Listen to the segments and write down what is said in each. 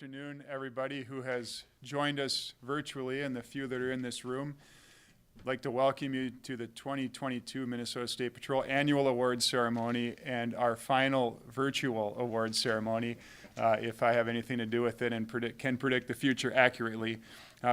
afternoon, everybody who has joined us virtually and the few that are in this room. I'd like to welcome you to the 2022 Minnesota State Patrol Annual Awards Ceremony and our final virtual awards ceremony, if I have anything to do with it and can predict the future accurately.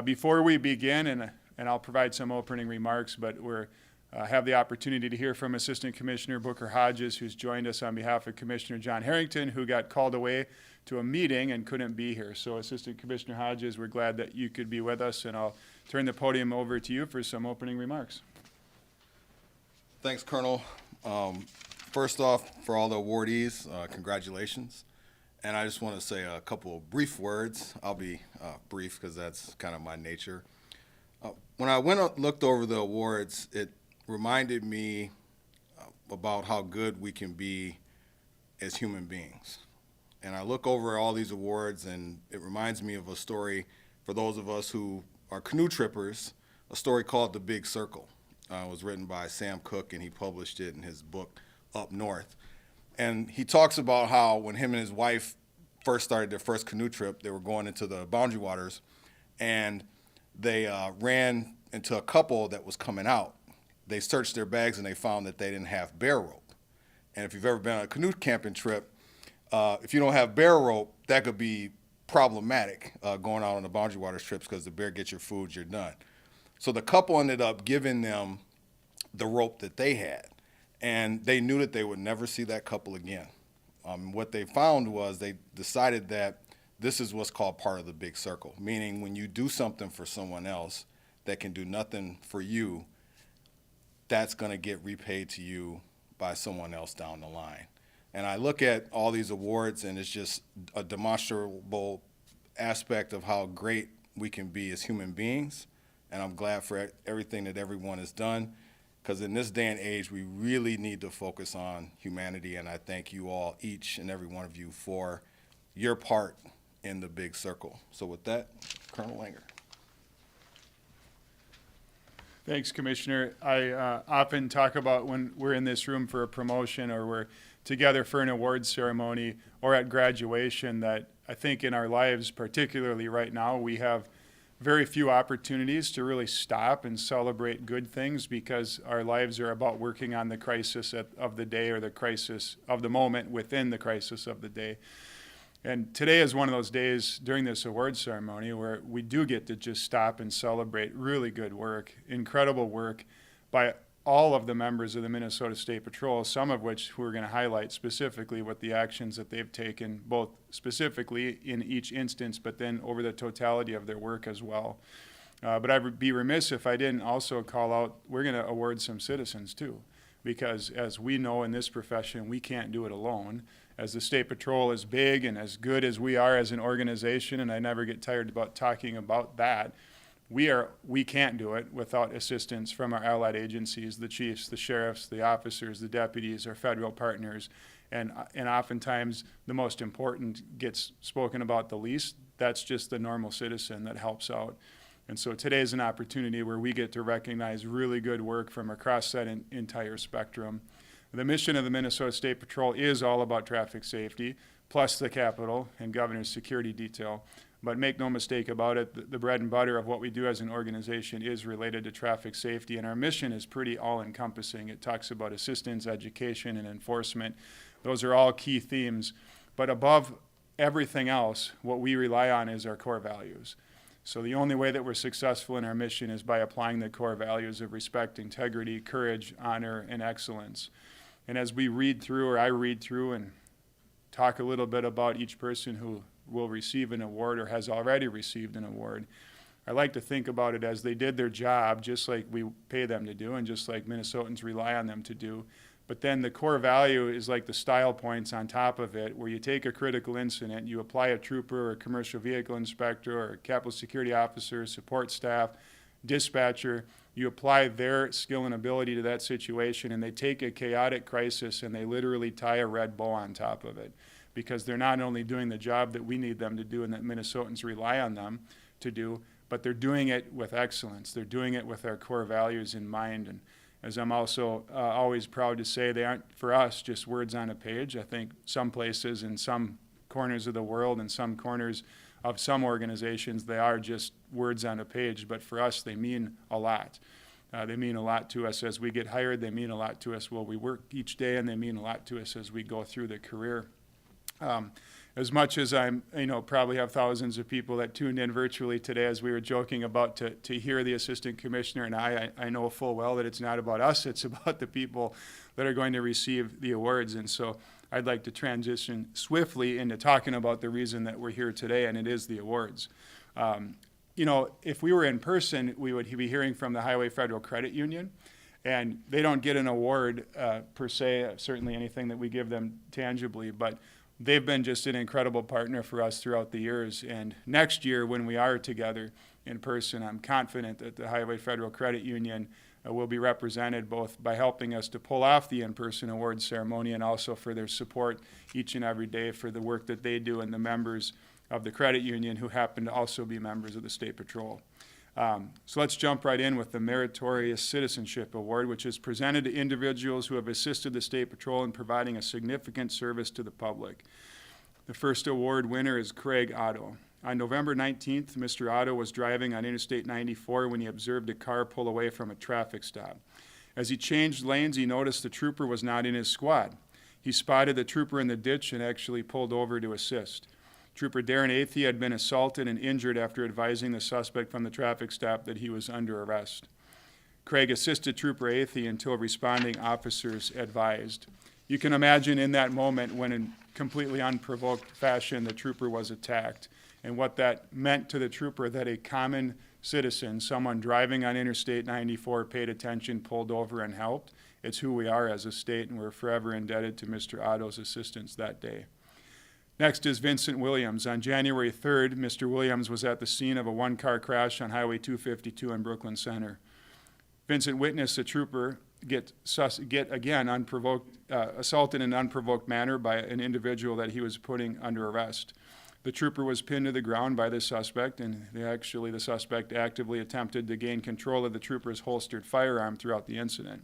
Before we begin, and I'll provide some opening remarks, but we're have the opportunity to hear from Assistant Commissioner Booker Hodges, who's joined us on behalf of Commissioner John Harrington, who got called away to a meeting and couldn't be here. So Assistant Commissioner Hodges, we're glad that you could be with us, and I'll turn the podium over to you for some opening remarks. Thanks, Colonel. First off, for all the awardees, congratulations. And I just want to say a couple of brief words. I'll be brief because that's kind of my nature. When I looked over the awards, it reminded me about how good we can be as human beings. And I look over all these awards, and it reminds me of a story for those of us who are canoe trippers, a story called The Big Circle. It was written by Sam Cooke, and he published it in his book, Up North. And he talks about how when him and his wife first started their first canoe trip, they were going into the boundary waters, and they ran into a couple that was coming out. They searched their bags, and they found that they didn't have bear rope. And if you've ever been on a canoe camping trip, if you don't have bear rope, that could be problematic going out on the boundary waters trips because the bear gets your food, you're done. So the couple ended up giving them the rope that they had, and they knew that they would never see that couple again. What they found was they decided that this is what's called part of the big circle, meaning when you do something for someone else that can do nothing for you, that's going to get repaid to you by someone else down the line. And I look at all these awards, and it's just a demonstrable aspect of how great we can be as human beings. And I'm glad for everything that everyone has done, because in this day and age, we really need to focus on humanity. And I thank you all, each and every one of you, for your part in the big circle. So with that, Colonel Langer. Thanks, Commissioner. I often talk about when we're in this room for a promotion or we're together for an awards ceremony or at graduation that I think in our lives, particularly right now, we have very few opportunities to really stop and celebrate good things because our lives are about working on the crisis of the day or the crisis of the moment within the crisis of the day. And today is one of those days during this awards ceremony where we do get to just stop and celebrate really good work, incredible work by all of the members of the Minnesota State Patrol, some of which we're going to highlight specifically with the actions that they've taken, both specifically in each instance, but then over the totality of their work as well. But I would be remiss if I didn't also call out, we're going to award some citizens too, because as we know in this profession, we can't do it alone. As the State Patrol is big and as good as we are as an organization, and I never get tired about talking about that, we can't do it without assistance from our allied agencies, the chiefs, the sheriffs, the officers, the deputies, our federal partners, and oftentimes the most important gets spoken about the least. That's just the normal citizen that helps out. And so today is an opportunity where we get to recognize really good work from across that entire spectrum. The mission of the Minnesota State Patrol is all about traffic safety, plus the Capitol and Governor's security detail. But make no mistake about it, the bread and butter of what we do as an organization is related to traffic safety, and our mission is pretty all-encompassing. It talks about assistance, education, and enforcement. Those are all key themes. But above everything else, what we rely on is our core values. So the only way that we're successful in our mission is by applying the core values of respect, integrity, courage, honor, and excellence. And as we read through, or I read through and talk a little bit about each person who will receive an award or has already received an award, I like to think about it as they did their job just like we pay them to do and just like Minnesotans rely on them to do. But then the core value is like the style points on top of it, where you take a critical incident, you apply a trooper or a commercial vehicle inspector or a Capitol security officer, support staff, dispatcher, you apply their skill and ability to that situation, and they take a chaotic crisis and they literally tie a red bow on top of it, because they're not only doing the job that we need them to do and that Minnesotans rely on them to do, but they're doing it with excellence. They're doing it with our core values in mind. And as I'm also always proud to say, they aren't, for us, just words on a page. I think some places in some corners of the world and some corners of some organizations, they are just words on a page, but for us, they mean a lot. They mean a lot to us as we get hired. They mean a lot to us while we work each day, and they mean a lot to us as we go through the career. As much as I'm, probably have thousands of people that tuned in virtually today, as we were joking about, to hear the assistant commissioner and I know full well that it's not about us, it's about the people that are going to receive the awards. And so I'd like to transition swiftly into talking about the reason that we're here today, and it is the awards. If we were in person, we would be hearing from the Highway Federal Credit Union, and they don't get an award per se, certainly anything that we give them tangibly, but they've been just an incredible partner for us throughout the years. And next year, when we are together in person, I'm confident that the Highway Federal Credit Union will be represented both by helping us to pull off the in-person awards ceremony and also for their support each and every day for the work that they do and the members of the credit union who happen to also be members of the State Patrol. So let's jump right in with the Meritorious Citizenship Award, which is presented to individuals who have assisted the State Patrol in providing a significant service to the public. The first award winner is Craig Otto. On November 19th, Mr. Otto was driving on Interstate 94 when he observed a car pull away from a traffic stop. As he changed lanes, he noticed the trooper was not in his squad. He spotted the trooper in the ditch and actually pulled over to assist. Trooper Darren Athey had been assaulted and injured after advising the suspect from the traffic stop that he was under arrest. Craig assisted Trooper Athey until responding officers advised. You can imagine in that moment when in completely unprovoked fashion the trooper was attacked and what that meant to the trooper, that a common citizen, someone driving on Interstate 94, paid attention, pulled over, and helped. It's who we are as a state, and we're forever indebted to Mr. Otto's assistance that day. Next is Vincent Williams. On January 3rd, Mr. Williams was at the scene of a one-car crash on Highway 252 in Brooklyn Center. Vincent witnessed a trooper get again assaulted in an unprovoked manner by an individual that he was putting under arrest. The trooper was pinned to the ground by the suspect, and the suspect actively attempted to gain control of the trooper's holstered firearm throughout the incident.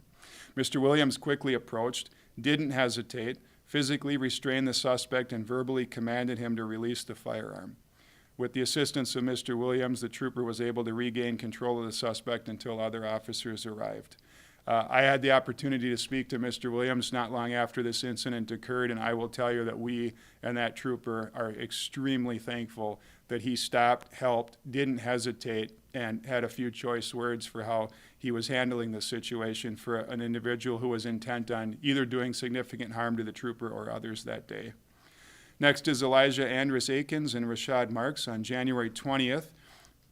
Mr. Williams quickly approached, didn't hesitate, physically restrained the suspect, and verbally commanded him to release the firearm. With the assistance of Mr. Williams, the trooper was able to regain control of the suspect until other officers arrived. I had the opportunity to speak to Mr. Williams not long after this incident occurred, and I will tell you that we and that trooper are extremely thankful that he stopped, helped, didn't hesitate, and had a few choice words for how he was handling the situation for an individual who was intent on either doing significant harm to the trooper or others that day. Next is Elijah Andrus Akins and Rashad Marks. On January 20th,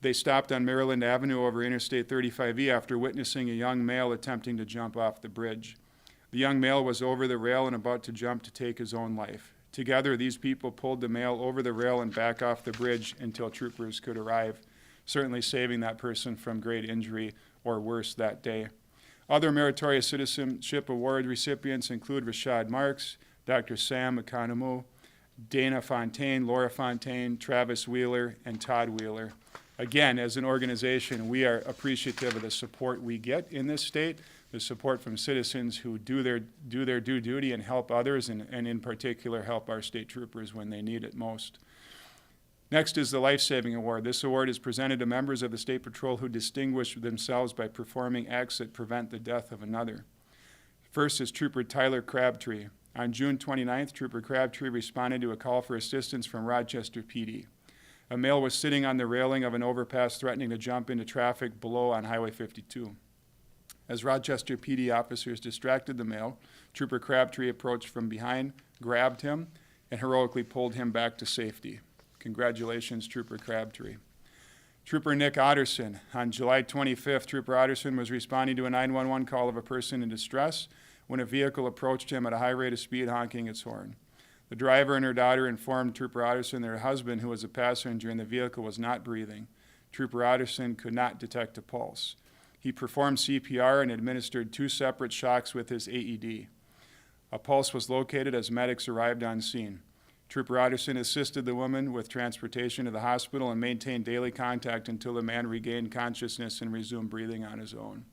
they stopped on Maryland Avenue over Interstate 35E after witnessing a young male attempting to jump off the bridge. The young male was over the rail and about to jump to take his own life. Together, these people pulled the male over the rail and back off the bridge until troopers could arrive, certainly saving that person from great injury or worse that day. Other Meritorious Citizenship Award recipients include Rashad Marks, Dr. Sam Economou, Dana Fontaine, Laura Fontaine, Travis Wheeler, and Todd Wheeler. Again, as an organization, we are appreciative of the support we get in this state, the support from citizens who do their due duty and help others, and in particular help our state troopers when they need it most. Next is the Life Saving Award. This award is presented to members of the State Patrol who distinguish themselves by performing acts that prevent the death of another. First is Trooper Tyler Crabtree. On June 29th, Trooper Crabtree responded to a call for assistance from Rochester PD. A male was sitting on the railing of an overpass threatening to jump into traffic below on Highway 52. As Rochester PD officers distracted the male, Trooper Crabtree approached from behind, grabbed him, and heroically pulled him back to safety. Congratulations, Trooper Crabtree. Trooper Nick Otterson. On July 25th, Trooper Otterson was responding to a 911 call of a person in distress when a vehicle approached him at a high rate of speed, honking its horn. The driver and her daughter informed Trooper Otterson that her husband, who was a passenger in the vehicle, was not breathing. Trooper Otterson could not detect a pulse. He performed CPR and administered 2 separate shocks with his AED. A pulse was located as medics arrived on scene. Trooper Otterson assisted the woman with transportation to the hospital and maintained daily contact until the man regained consciousness and resumed breathing on his own.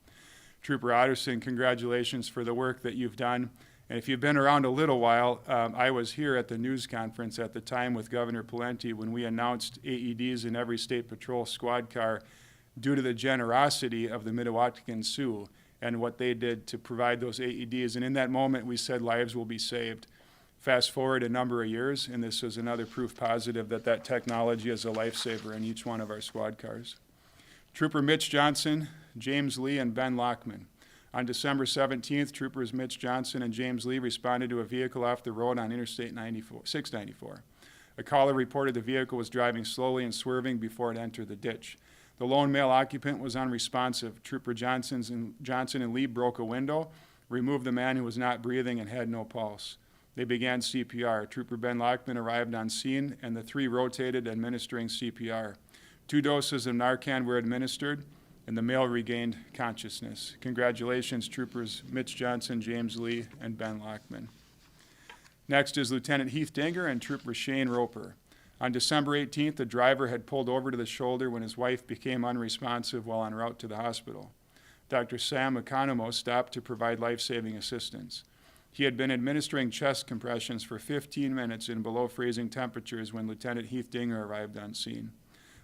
Trooper Otterson, congratulations for the work that you've done And if you've been around a little while, I was here at the news conference at the time with Governor Pawlenty when we announced AEDs in every state patrol squad car due to the generosity of the Mdewakanton Sioux and what they did to provide those AEDs. And in that moment, we said lives will be saved. Fast forward a number of years, and this is another proof positive that that technology is a lifesaver in each one of our squad cars. Trooper Mitch Johnson, James Lee, and Ben Lockman. On December 17th, Troopers Mitch Johnson and James Lee responded to a vehicle off the road on Interstate 694. A caller reported the vehicle was driving slowly and swerving before it entered the ditch. The lone male occupant was unresponsive. Trooper Johnson and Lee broke a window, removed the man who was not breathing and had no pulse. They began CPR. Trooper Ben Lockman arrived on scene, and the three rotated, administering CPR. 2 doses of Narcan were administered, and the male regained consciousness. Congratulations, Troopers Mitch Johnson, James Lee, and Ben Lockman. Next is Lieutenant Heath Dinger and Trooper Shane Roper. On December 18th, the driver had pulled over to the shoulder when his wife became unresponsive while en route to the hospital. Dr. Sam Economo stopped to provide life-saving assistance. He had been administering chest compressions for 15 minutes in below freezing temperatures when Lieutenant Heath Dinger arrived on scene.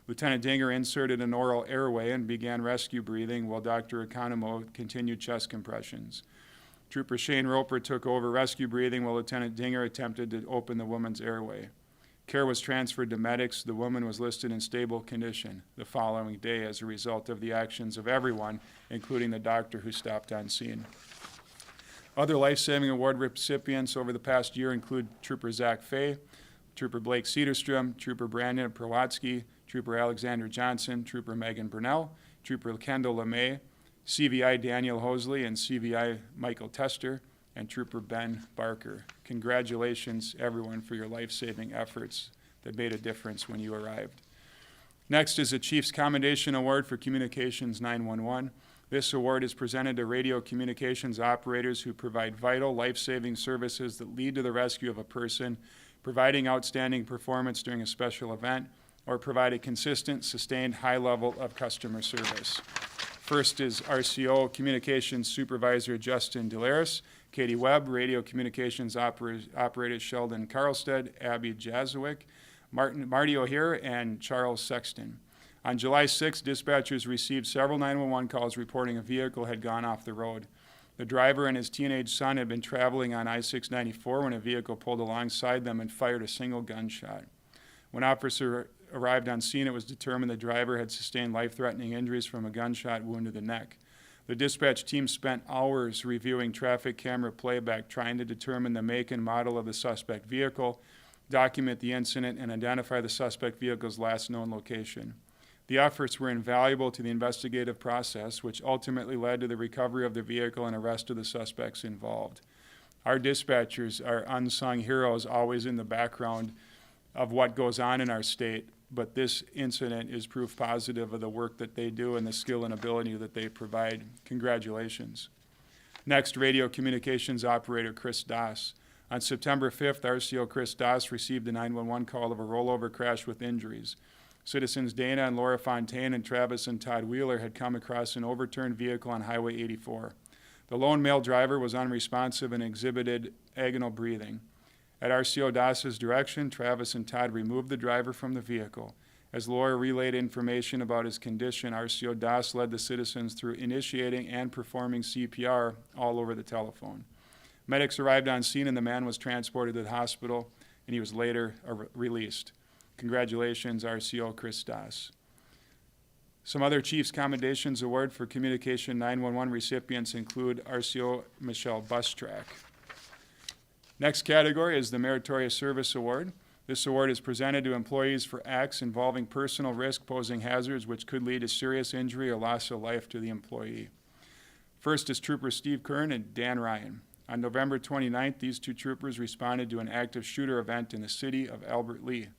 Lieutenant Dinger inserted an oral airway and began rescue breathing while Dr. Economo continued chest compressions. Trooper Shane Roper took over rescue breathing while Lieutenant Dinger attempted to open the woman's airway. Care was transferred to medics. The woman was listed in stable condition the following day as a result of the actions of everyone, including the doctor who stopped on scene. Other life-saving award recipients over the past year include Trooper Zach Fay, Trooper Blake Cedarstrom, Trooper Brandon Prowatsky, Trooper Alexander Johnson, Trooper Megan Burnell, Trooper Kendall LeMay, CVI Daniel Hosley, and CVI Michael Tester, and Trooper Ben Barker. Congratulations, everyone, for your life-saving efforts that made a difference when you arrived. Next is the Chief's Commendation Award for Communications 911. This award is presented to radio communications operators who provide vital, life-saving services that lead to the rescue of a person, providing outstanding performance during a special event, or provide a consistent, sustained high level of customer service. First is RCO Communications Supervisor Justin Delaris, Katie Webb, Radio Communications Operators Sheldon Carlstead, Abby Jazowick, Marty O'Hare, and Charles Sexton. On July 6, dispatchers received several 911 calls reporting a vehicle had gone off the road. The driver and his teenage son had been traveling on I-694 when a vehicle pulled alongside them and fired a single gunshot. When officer arrived on scene, it was determined the driver had sustained life-threatening injuries from a gunshot wound to the neck. The dispatch team spent hours reviewing traffic camera playback, trying to determine the make and model of the suspect vehicle, document the incident, and identify the suspect vehicle's last known location. The efforts were invaluable to the investigative process, which ultimately led to the recovery of the vehicle and arrest of the suspects involved. Our dispatchers are unsung heroes, always in the background of what goes on in our state, but this incident is proof positive of the work that they do and the skill and ability that they provide. Congratulations. Next, radio communications operator Chris Doss. On September 5th, RCO Chris Doss received a 911 call of a rollover crash with injuries. Citizens Dana and Laura Fontaine and Travis and Todd Wheeler had come across an overturned vehicle on Highway 84. The lone male driver was unresponsive and exhibited agonal breathing. At RCO Doss's direction, Travis and Todd removed the driver from the vehicle. As Laura relayed information about his condition, RCO Doss led the citizens through initiating and performing CPR all over the telephone. Medics arrived on scene and the man was transported to the hospital, and he was later released. Congratulations, RCO Chris Doss. Some other Chiefs Commendations Award for Communication 911 recipients include RCO Michelle Bustrack. Next category is the Meritorious Service Award. This award is presented to employees for acts involving personal risk posing hazards which could lead to serious injury or loss of life to the employee. First is Trooper Steve Kern and Dan Ryan. On November 29th, these two troopers responded to an active shooter event in the city of Albert Lea.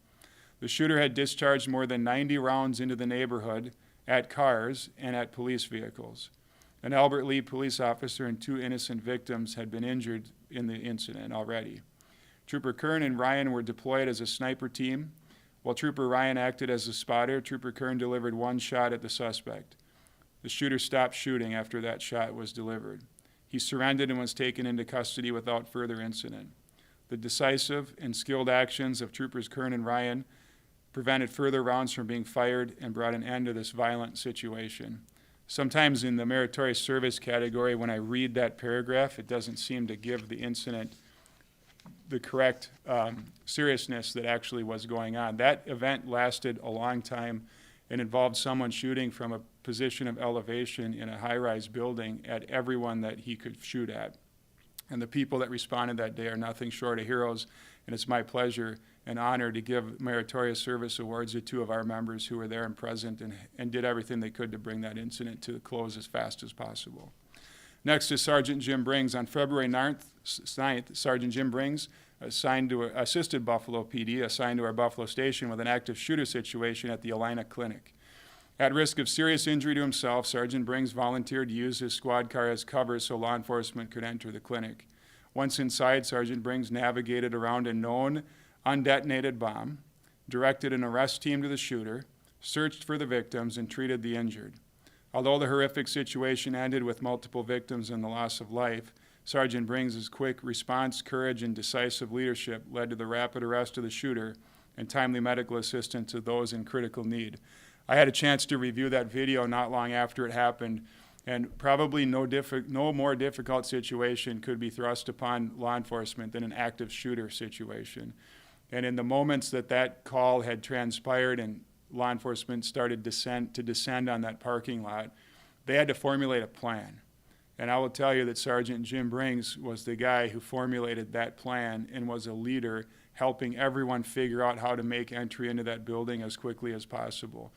The shooter had discharged more than 90 rounds into the neighborhood at cars and at police vehicles. An Albert Lea police officer and 2 innocent victims had been injured in the incident already. Trooper Kern and Ryan were deployed as a sniper team. While Trooper Ryan acted as a spotter, Trooper Kern delivered 1 shot at the suspect. The shooter stopped shooting after that shot was delivered. He surrendered and was taken into custody without further incident. The decisive and skilled actions of Troopers Kern and Ryan prevented further rounds from being fired and brought an end to this violent situation. Sometimes in the meritorious service category, when I read that paragraph, it doesn't seem to give the incident the correct seriousness that actually was going on. That event lasted a long time and involved someone shooting from a position of elevation in a high-rise building at everyone that he could shoot at. And the people that responded that day are nothing short of heroes, and it's my pleasure and honor to give Meritorious Service Awards to two of our members who were there and present and did everything they could to bring that incident to a close as fast as possible. Next is Sergeant Jim Brings. On February 9th, Sergeant Jim Brings, assisted Buffalo PD, assigned to our Buffalo station with an active shooter situation at the Alina Clinic. At risk of serious injury to himself, Sergeant Brings volunteered to use his squad car as cover so law enforcement could enter the clinic. Once inside, Sergeant Brings navigated around a known undetonated bomb, directed an arrest team to the shooter, searched for the victims, and treated the injured. Although the horrific situation ended with multiple victims and the loss of life, Sergeant Brings' quick response, courage, and decisive leadership led to the rapid arrest of the shooter and timely medical assistance to those in critical need. I had a chance to review that video not long after it happened, and probably no more difficult situation could be thrust upon law enforcement than an active shooter situation. And in the moments that call had transpired and law enforcement started to descend on that parking lot, they had to formulate a plan. And I will tell you that Sergeant Jim Brings was the guy who formulated that plan and was a leader, helping everyone figure out how to make entry into that building as quickly as possible.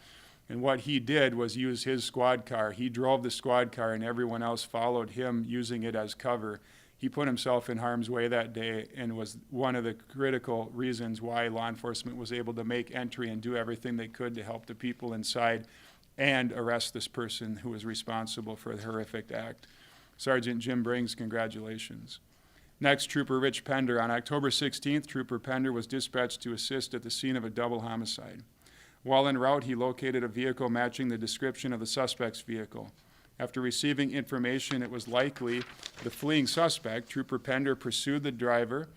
And what he did was use his squad car. He drove the squad car and everyone else followed him using it as cover. He put himself in harm's way that day and was one of the critical reasons why law enforcement was able to make entry and do everything they could to help the people inside and arrest this person who was responsible for the horrific act. Sergeant Jim Brings, congratulations. Next, Trooper Rich Pender. On October 16th, Trooper Pender was dispatched to assist at the scene of a double homicide. While en route, he located a vehicle matching the description of the suspect's vehicle. After receiving information it was likely the fleeing suspect, Trooper Pender pursued the driver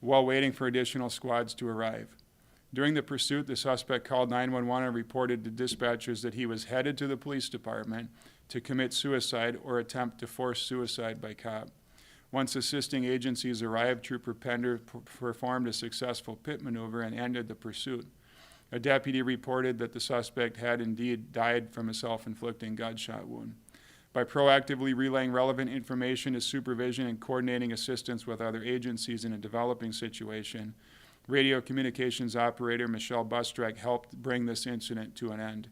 while waiting for additional squads to arrive. During the pursuit, the suspect called 911 and reported to dispatchers that he was headed to the police department to commit suicide or attempt to force suicide by cop. Once assisting agencies arrived, Trooper Pender performed a successful pit maneuver and ended the pursuit. A deputy reported that the suspect had indeed died from a self-inflicting gunshot wound. By proactively relaying relevant information to supervision and coordinating assistance with other agencies in a developing situation, radio communications operator Michelle Bustrek helped bring this incident to an end.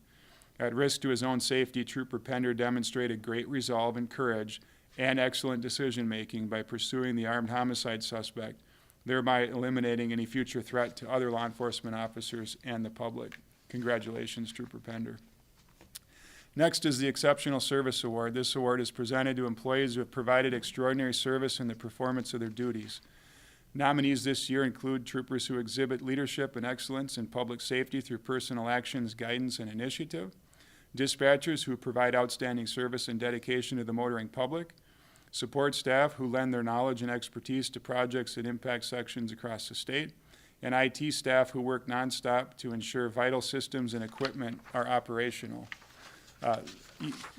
At risk to his own safety, Trooper Pender demonstrated great resolve and courage and excellent decision-making by pursuing the armed homicide suspect, thereby eliminating any future threat to other law enforcement officers and the public. Congratulations, Trooper Pender. Next is the Exceptional Service Award. This award is presented to employees who have provided extraordinary service in the performance of their duties. Nominees this year include troopers who exhibit leadership and excellence in public safety through personal actions, guidance, and initiative, dispatchers who provide outstanding service and dedication to the motoring public, support staff who lend their knowledge and expertise to projects that impact sections across the state, and IT staff who work nonstop to ensure vital systems and equipment are operational.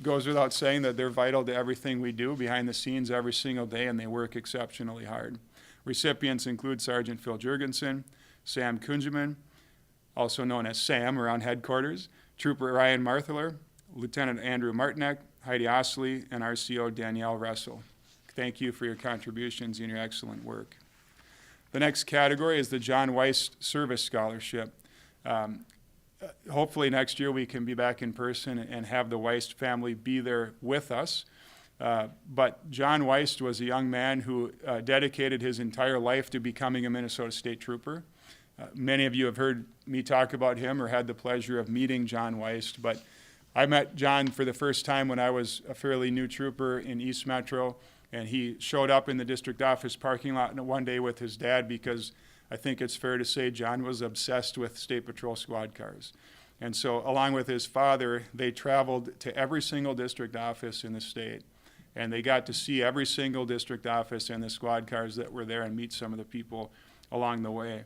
Goes without saying that they're vital to everything we do behind the scenes every single day, and they work exceptionally hard. Recipients include Sergeant Phil Jurgensen, Sam Kunjaman, also known as Sam around headquarters, Trooper Ryan Martheler, Lieutenant Andrew Martinek, Heidi Osley, and RCO Danielle Russell. Thank you for your contributions and your excellent work. The next category is the John Weiss Service Scholarship. Hopefully next year we can be back in person and have the Weiss family be there with us. But John Weiss was a young man who dedicated his entire life to becoming a Minnesota State Trooper. Many of you have heard me talk about him or had the pleasure of meeting John Weiss, but I met John for the first time when I was a fairly new trooper in East Metro, and he showed up in the district office parking lot one day with his dad because I think it's fair to say John was obsessed with State Patrol squad cars. And so along with his father, they traveled to every single district office in the state And they got to see every single district office and the squad cars that were there and meet some of the people along the way.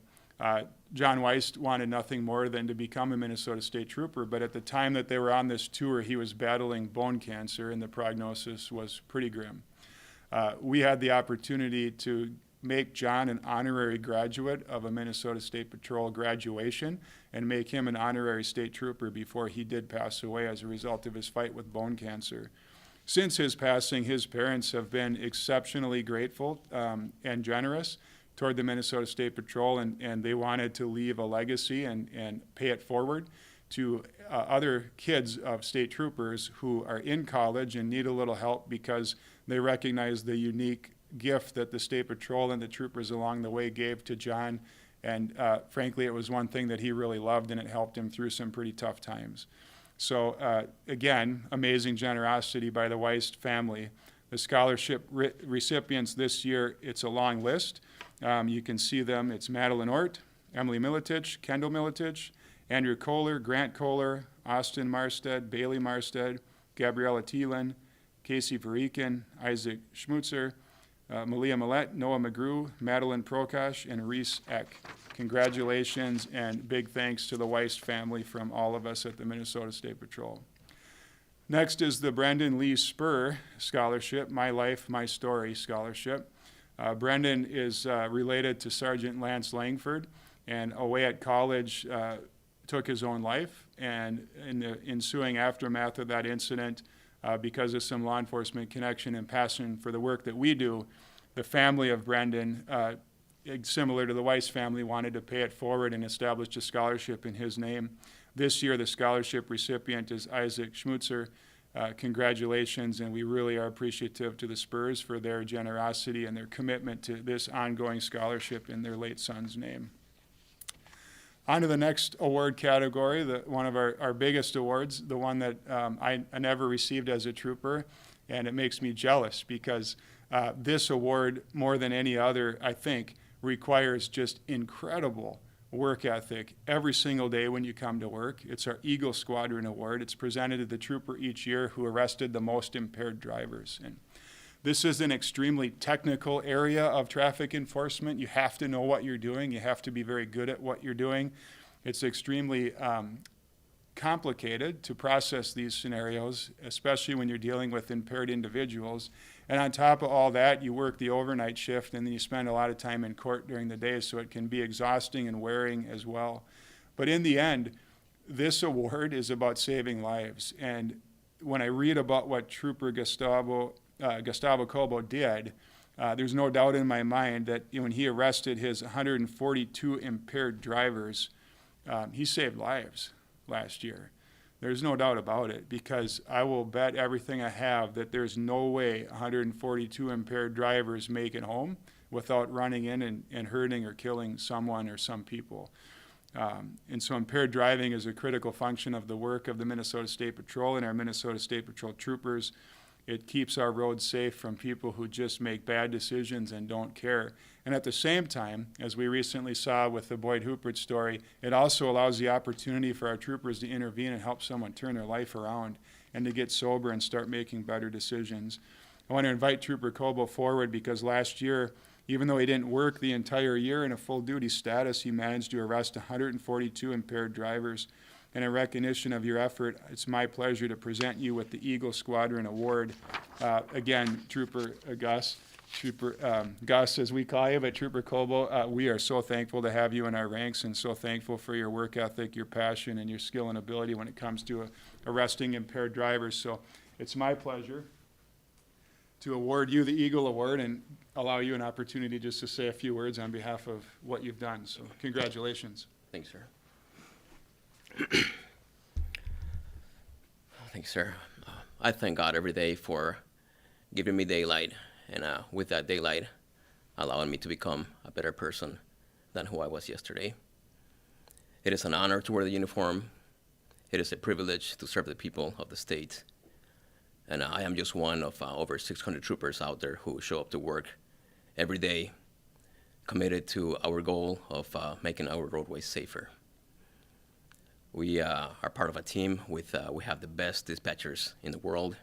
John Weist wanted nothing more than to become a Minnesota State Trooper, but at the time that they were on this tour, he was battling bone cancer, and the prognosis was pretty grim. We had the opportunity to make John an honorary graduate of a Minnesota State Patrol graduation and make him an honorary state trooper before he did pass away as a result of his fight with bone cancer. Since his passing, his parents have been exceptionally grateful and generous toward the Minnesota State Patrol, and they wanted to leave a legacy and pay it forward to other kids of state troopers who are in college and need a little help because they recognize the unique gift that the State Patrol and the troopers along the way gave to John. And frankly, it was one thing that he really loved, and it helped him through some pretty tough times. So again, amazing generosity by the Weist family. The scholarship recipients this year, it's a long list. You can see them. It's Madeline Ort, Emily Militich, Kendall Militich, Andrew Kohler, Grant Kohler, Austin Marstead, Bailey Marstead, Gabriella Thielen, Casey Verikin, Isaac Schmutzer, Malia Millette, Noah McGrew, Madeline Prokash, and Reese Eck. Congratulations and big thanks to the Weist family from all of us at the Minnesota State Patrol. Next is the Brendan Lee Spur Scholarship, My Life, My Story Scholarship. Brendan is related to Sergeant Lance Langford, and away at college took his own life. And in the ensuing aftermath of that incident, because of some law enforcement connection and passion for the work that we do, the family of Brendan, similar to the Weiss family, wanted to pay it forward and established a scholarship in his name. This year, the scholarship recipient is Isaac Schmutzer. Congratulations, and we really are appreciative to the Spurs for their generosity and their commitment to this ongoing scholarship in their late son's name. On to the next award category, one of our biggest awards, the one that I never received as a trooper, and it makes me jealous because this award, more than any other, I think, requires just incredible work ethic every single day when you come to work. It's our Eagle Squadron Award. It's presented to the trooper each year who arrested the most impaired drivers. And this is an extremely technical area of traffic enforcement. You have to know what you're doing. You have to be very good at what you're doing. It's extremely complicated to process these scenarios, especially when you're dealing with impaired individuals. And on top of all that, you work the overnight shift, and then you spend a lot of time in court during the day, so it can be exhausting and wearing as well. But in the end, this award is about saving lives. And when I read about what Trooper Gustavo Cobo did, there's no doubt in my mind that when he arrested his 142 impaired drivers, he saved lives last year. There's no doubt about it, because I will bet everything I have that there's no way 142 impaired drivers make it home without running in and hurting or killing someone or some people. And so impaired driving is a critical function of the work of the Minnesota State Patrol and our Minnesota State Patrol troopers. It keeps our roads safe from people who just make bad decisions and don't care. And at the same time, as we recently saw with the Boyd Huppert story, it also allows the opportunity for our troopers to intervene and help someone turn their life around and to get sober and start making better decisions. I want to invite Trooper Cobo forward because last year, even though he didn't work the entire year in a full duty status, he managed to arrest 142 impaired drivers. And in recognition of your effort, it's my pleasure to present you with the Eagle Squadron Award. Again, Trooper Gus, as we call you, but Trooper Cobo, we are so thankful to have you in our ranks and so thankful for your work ethic, your passion, and your skill and ability when it comes to arresting impaired drivers. So it's my pleasure to award you the Eagle Award and allow you an opportunity just to say a few words on behalf of what you've done. So congratulations. Thanks, sir. Thanks, sir. I thank God every day for giving me daylight, and with that daylight, allowing me to become a better person than who I was yesterday. It is an honor to wear the uniform. It is a privilege to serve the people of the state. And I am just one of over 600 troopers out there who show up to work every day, committed to our goal of making our roadways safer. We are part of a team with, we have the best dispatchers in the world.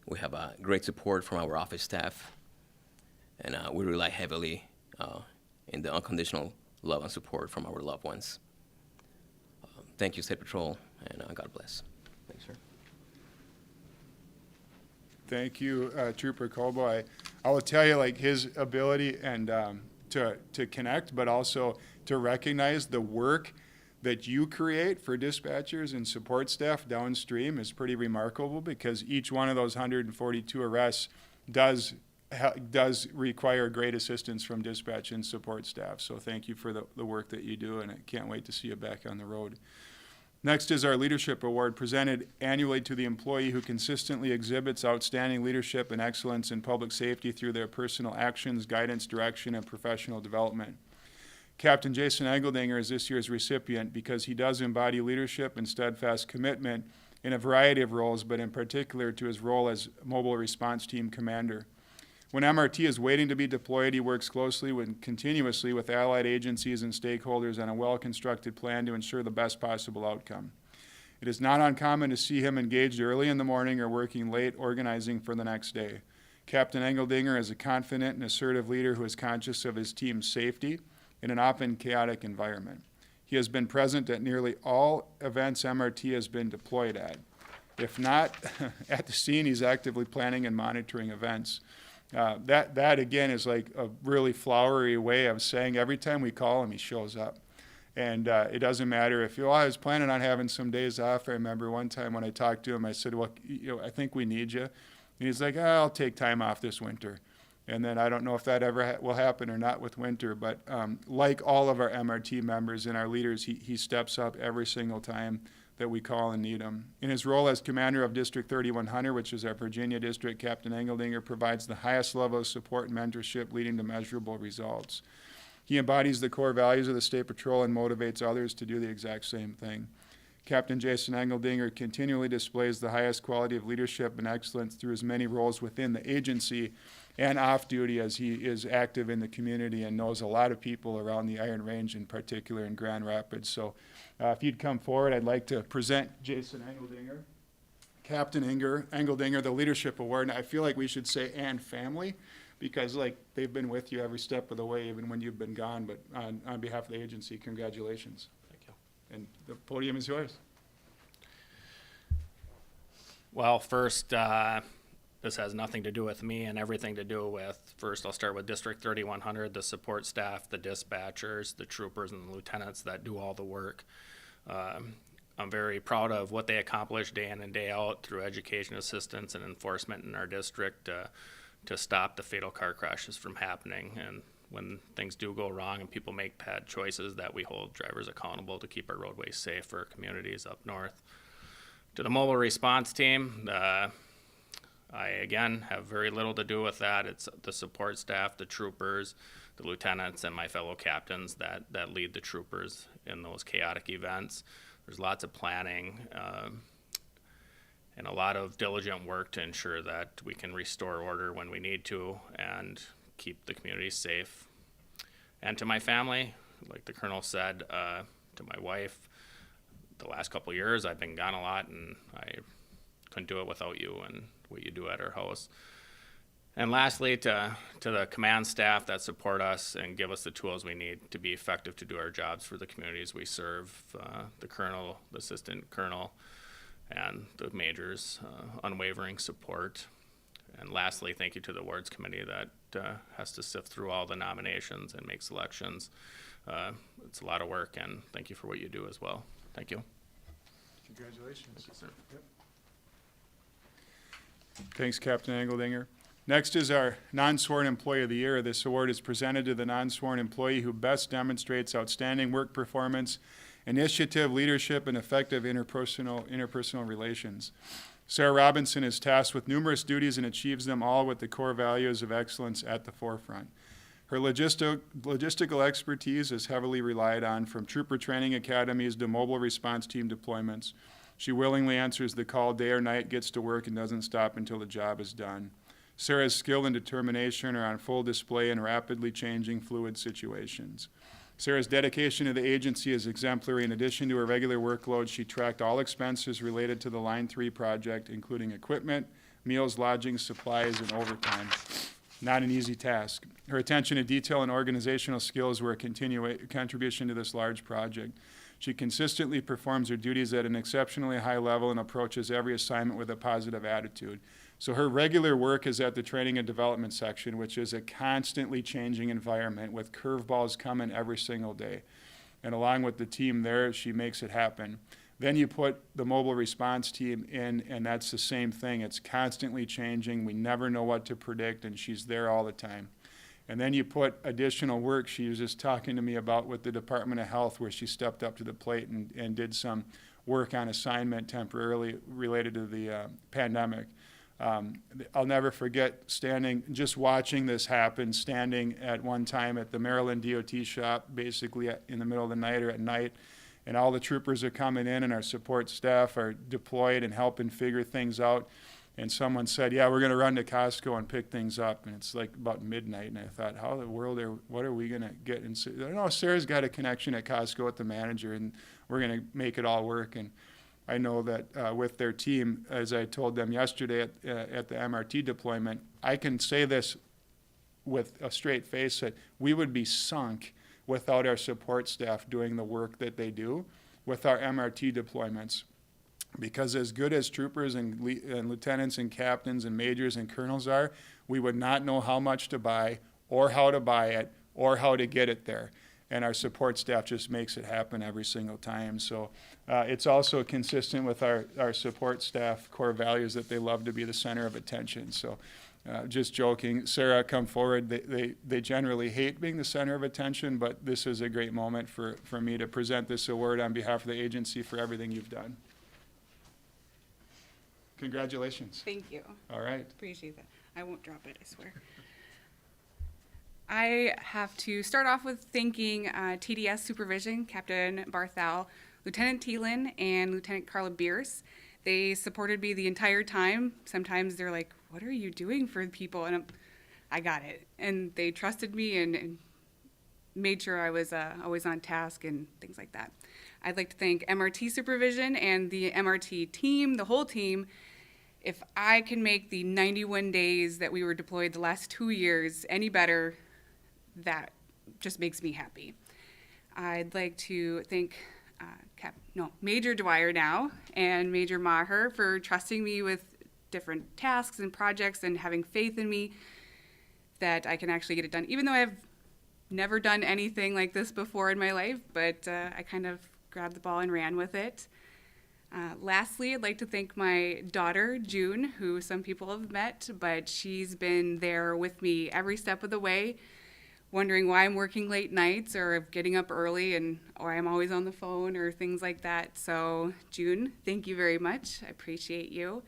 We have great support from our office staff, and we rely heavily in the unconditional love and support from our loved ones. Thank you, State Patrol, and God bless. Thanks, sir. Thank you, Trooper Colbo. I will tell you, like, his ability and to connect, but also to recognize the work that you create for dispatchers and support staff downstream is pretty remarkable, because each one of those 142 arrests does require great assistance from dispatch and support staff. So thank you for the work that you do, and I can't wait to see you back on the road. Next is our Leadership Award, presented annually to the employee who consistently exhibits outstanding leadership and excellence in public safety through their personal actions, guidance, direction, and professional development. Captain Jason Engeldinger is this year's recipient because he does embody leadership and steadfast commitment in a variety of roles, but in particular to his role as Mobile Response Team Commander. When MRT is waiting to be deployed, he works closely and continuously with allied agencies and stakeholders on a well-constructed plan to ensure the best possible outcome. It is not uncommon to see him engaged early in the morning or working late organizing for the next day. Captain Engeldinger is a confident and assertive leader who is conscious of his team's safety in an often chaotic environment. He has been present at nearly all events MRT has been deployed at. If not at the scene, he's actively planning and monitoring events. That again is like a really flowery way of saying every time we call him, he shows up. And it doesn't matter if I was planning on having some days off. I remember one time when I talked to him, I said, well, I think we need you. And he's like, I'll take time off this winter. And then I don't know if that ever will happen or not with winter, but like all of our MRT members and our leaders, he steps up every single time that we call and need him. In his role as commander of District 3100, which is our Virginia district, Captain Engeldinger provides the highest level of support and mentorship, leading to measurable results. He embodies the core values of the State Patrol and motivates others to do the exact same thing. Captain Jason Engeldinger continually displays the highest quality of leadership and excellence through his many roles within the agency and off duty, as he is active in the community and knows a lot of people around the Iron Range, in particular in Grand Rapids. So if you'd come forward, I'd like to present Jason Engeldinger, Captain Engeldinger, the Leadership Award. And I feel like we should say and family, because like they've been with you every step of the way, even when you've been gone. But on behalf of the agency, congratulations. Thank you. And the podium is yours. Well, first, this has nothing to do with me and everything to do with, first I'll start with District 3100, the support staff, the dispatchers, the troopers, and the lieutenants that do all the work. I'm very proud of what they accomplish day in and day out through education assistance and enforcement in our district to stop the fatal car crashes from happening. And when things do go wrong and people make bad choices, that we hold drivers accountable to keep our roadways safe for our communities up north. To the mobile response team, I, again, have very little to do with that. It's the support staff, the troopers, the lieutenants, and my fellow captains that lead the troopers in those chaotic events. There's lots of planning and a lot of diligent work to ensure that we can restore order when we need to and keep the community safe. And to my family, like the colonel said, to my wife, the last couple of years I've been gone a lot, and I couldn't do it without you and what you do at our house. And lastly, to the command staff that support us and give us the tools we need to be effective to do our jobs for the communities we serve, the colonel, the assistant colonel, and the major's unwavering support. And lastly, thank you to the awards committee that has to sift through all the nominations and make selections. It's a lot of work, and thank you for what you do as well. Thank you. Congratulations. Thank you, sir. Yep. Thanks, Captain Engeldinger. Next is our non-sworn employee of the year. This award is presented to the non-sworn employee who best demonstrates outstanding work performance, initiative, leadership, and effective interpersonal relations. Sarah Robinson is tasked with numerous duties and achieves them all with the core values of excellence at the forefront. Her logistical expertise is heavily relied on, from trooper training academies to mobile response team deployments. She willingly answers the call day or night, gets to work, and doesn't stop until the job is done. Sarah's skill and determination are on full display in rapidly changing, fluid situations. Sarah's dedication to the agency is exemplary. In addition to her regular workload, she tracked all expenses related to the Line 3 project, including equipment, meals, lodging, supplies, and overtime. Not an easy task. Her attention to detail and organizational skills were a contribution to this large project. She consistently performs her duties at an exceptionally high level and approaches every assignment with a positive attitude. So her regular work is at the training and development section, which is a constantly changing environment with curveballs coming every single day. And along with the team there, she makes it happen. Then you put the mobile response team in, and that's the same thing. It's constantly changing. We never know what to predict, and she's there all the time. And then you put additional work she was just talking to me about with the Department of Health, where she stepped up to the plate and did some work on assignment temporarily related to the pandemic. I'll never forget just watching this happen, standing at one time at the Maryland DOT shop, basically in the middle of the night or at night, and all the troopers are coming in and our support staff are deployed and helping figure things out. And someone said, yeah, we're going to run to Costco and pick things up. And it's like about midnight. And I thought, how in the world what are we going to get? And so, no, Sarah's got a connection at Costco with the manager, and we're going to make it all work. And I know that with their team, as I told them yesterday at the MRT deployment, I can say this with a straight face that we would be sunk without our support staff doing the work that they do with our MRT deployments. Because as good as troopers and lieutenants and captains and majors and colonels are, we would not know how much to buy or how to buy it or how to get it there. And our support staff just makes it happen every single time. So it's also consistent with our support staff core values that they love to be the center of attention. So just joking, Sarah, come forward. They generally hate being the center of attention, but this is a great moment for me to present this award on behalf of the agency for everything you've done. Congratulations. Thank you. All right. Appreciate that. I won't drop it, I swear. I have to start off with thanking TDS Supervision, Captain Barthel, Lieutenant Thielen, and Lieutenant Carla Bierce. They supported me the entire time. Sometimes they're like, what are you doing for people? And I got it. And they trusted me and made sure I was always on task and things like that. I'd like to thank MRT Supervision and the MRT team, the whole team. If I can make the 91 days that we were deployed the last 2 years any better, that just makes me happy. I'd like to thank Major Dwyer now and Major Maher for trusting me with different tasks and projects and having faith in me that I can actually get it done, even though I've never done anything like this before in my life, but I kind of grabbed the ball and ran with it. Lastly, I'd like to thank my daughter, June, who some people have met, but she's been there with me every step of the way, wondering why I'm working late nights or getting up early or I'm always on the phone or things like that. So, June, thank you very much. I appreciate you.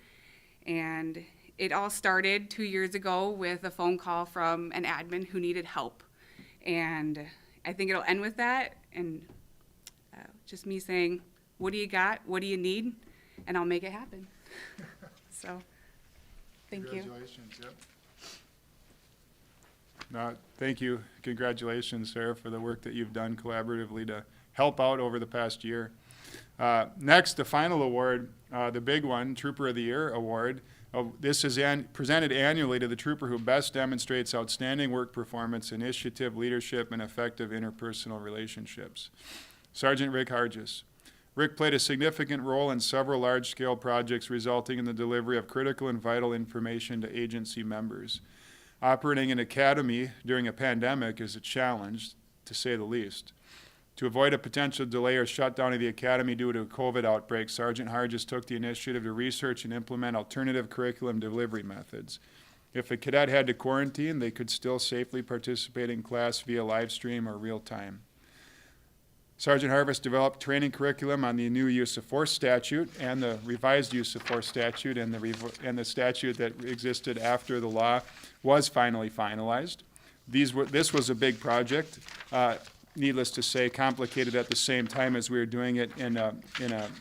And it all started 2 years ago with a phone call from an admin who needed help. And I think it'll end with that and just me saying, what do you got? What do you need? And I'll make it happen. So, thank you. Congratulations. Yep. No, thank you. Congratulations, Sarah, for the work that you've done collaboratively to help out over the past year. Next, the final award, the big one, Trooper of the Year award. This is presented annually to the trooper who best demonstrates outstanding work performance, initiative, leadership, and effective interpersonal relationships. Sergeant Rick Hargis. Rick played a significant role in several large-scale projects resulting in the delivery of critical and vital information to agency members. Operating an academy during a pandemic is a challenge, to say the least. To avoid a potential delay or shutdown of the academy due to a COVID outbreak, Sergeant Hargis took the initiative to research and implement alternative curriculum delivery methods. If a cadet had to quarantine, they could still safely participate in class via live stream or real time. Sergeant Hargis developed training curriculum on the new use of force statute and the revised use of force statute and the statute that existed after the law was finally finalized. This was a big project, needless to say, complicated at the same time as we were doing it in a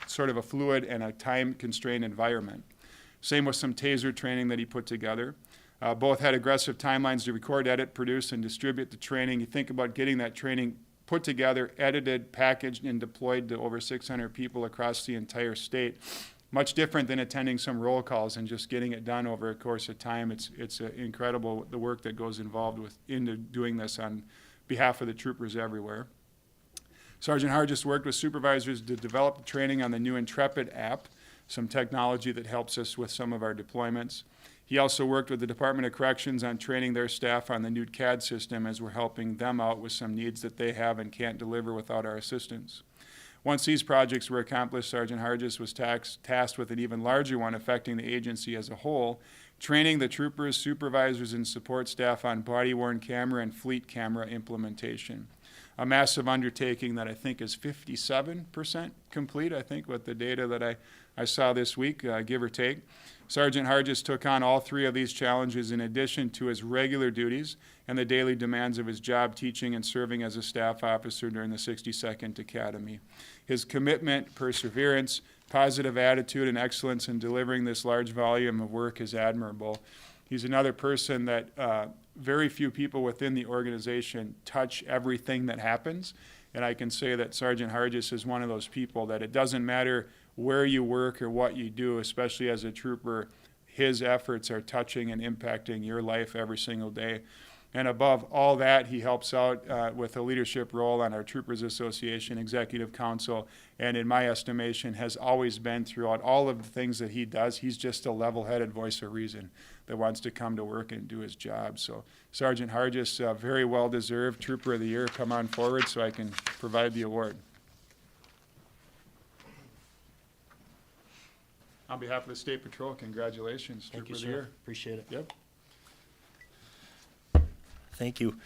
sort of a fluid and a time-constrained environment. Same with some TASER training that he put together. Both had aggressive timelines to record, edit, produce, and distribute the training. You think about getting that training put together, edited, packaged, and deployed to over 600 people across the entire state. much different than attending some roll calls and just getting it done over a course of time. It's incredible the work that goes involved into doing this on behalf of the troopers everywhere. Sergeant Hargis worked with supervisors to develop the training on the new Intrepid app, some technology that helps us with some of our deployments. He also worked with the Department of Corrections on training their staff on the new CAD system, as we're helping them out with some needs that they have and can't deliver without our assistance. Once these projects were accomplished, Sergeant Hargis was tasked with an even larger one affecting the agency as a whole, training the troopers, supervisors, and support staff on body-worn camera and fleet camera implementation. A massive undertaking that I think is 57% complete, I think, with the data that I saw this week, give or take. Sergeant Hargis took on all three of these challenges in addition to his regular duties and the daily demands of his job teaching and serving as a staff officer during the 62nd Academy. His commitment, perseverance, positive attitude, and excellence in delivering this large volume of work is admirable. He's another person that very few people within the organization touch everything that happens, and I can say that Sergeant Hargis is one of those people that it doesn't matter where you work or what you do, especially as a trooper, his efforts are touching and impacting your life every single day. And above all that, he helps out with a leadership role on our Troopers Association Executive Council, and in my estimation has always been throughout all of the things that he does. He's just a level-headed voice of reason that wants to come to work and do his job. So Sergeant Hargis, very well-deserved Trooper of the Year. Come on forward so I can provide the award. On behalf of the State Patrol, congratulations, Thank Trooper you, of the sir. Year. Appreciate it. Yep. Thank you.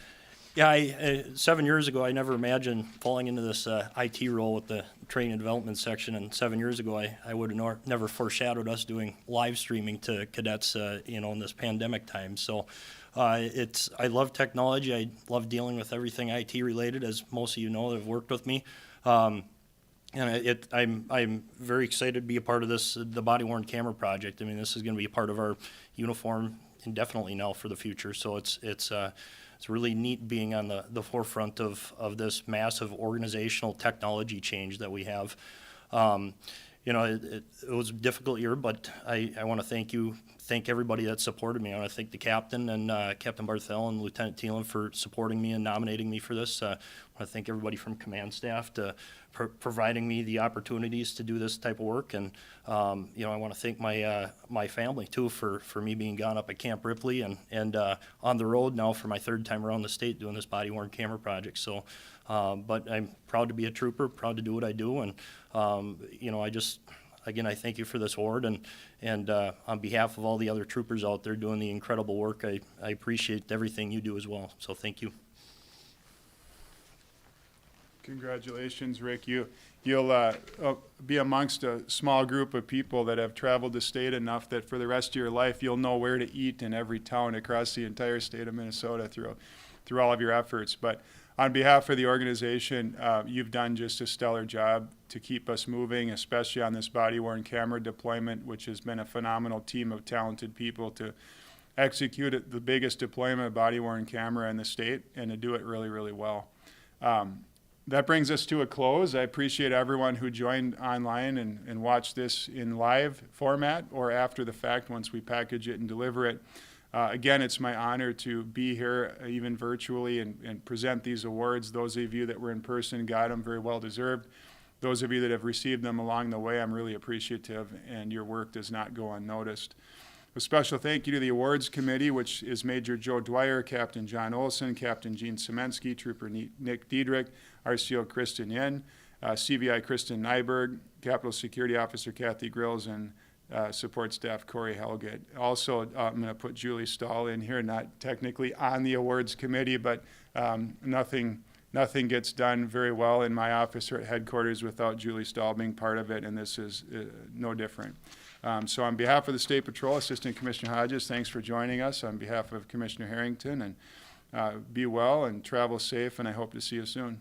Yeah, 7 years ago, I never imagined falling into this IT role with the training and development section. And 7 years ago, I would have never foreshadowed us doing live streaming to cadets, in this pandemic time. So I love technology. I love dealing with everything IT related, as most of you know that have worked with me. And I'm very excited to be a part of this, the body worn camera project. I mean, this is going to be a part of our uniform indefinitely now for the future. So it's really neat being on the forefront of this massive organizational technology change that we have. It was a difficult year, but I want to thank everybody that supported me. I want to thank the captain and Captain Barthel and Lieutenant Thielen for supporting me and nominating me for this. I want to thank everybody from command staff to providing me the opportunities to do this type of work. And, I want to thank my family too for me being gone up at Camp Ripley and on the road now for my third time around the state doing this body worn camera project. So, but I'm proud to be a trooper, proud to do what I do. And, again, I thank you for this award, and on behalf of all the other troopers out there doing the incredible work, I appreciate everything you do as well. So thank you. Congratulations, Rick. You'll be amongst a small group of people that have traveled the state enough that for the rest of your life you'll know where to eat in every town across the entire state of Minnesota through all of your efforts. But on behalf of the organization, you've done just a stellar job to keep us moving, especially on this body-worn camera deployment, which has been a phenomenal team of talented people to execute the biggest deployment of body-worn camera in the state and to do it really, really well. That brings us to a close. I appreciate everyone who joined online and watched this in live format or after the fact once we package it and deliver it. Again, it's my honor to be here, even virtually, and present these awards. Those of you that were in person got them, very well deserved. Those of you that have received them along the way, I'm really appreciative, and your work does not go unnoticed. A special thank you to the awards committee, which is Major Joe Dwyer, Captain John Olson, Captain Gene Semensky, Trooper Nick Diedrich, RCO Kristen Yen, CVI Kristen Nyberg, Capitol Security Officer Kathy Grills, and support staff Corey Helgett. Also, I'm going to put Julie Stahl in here, not technically on the awards committee, but nothing gets done very well in my office or at headquarters without Julie Stahl being part of it, and this is no different. So on behalf of the State Patrol, Assistant Commissioner Hodges, thanks for joining us. On behalf of Commissioner Harrington, and be well and travel safe, and I hope to see you soon.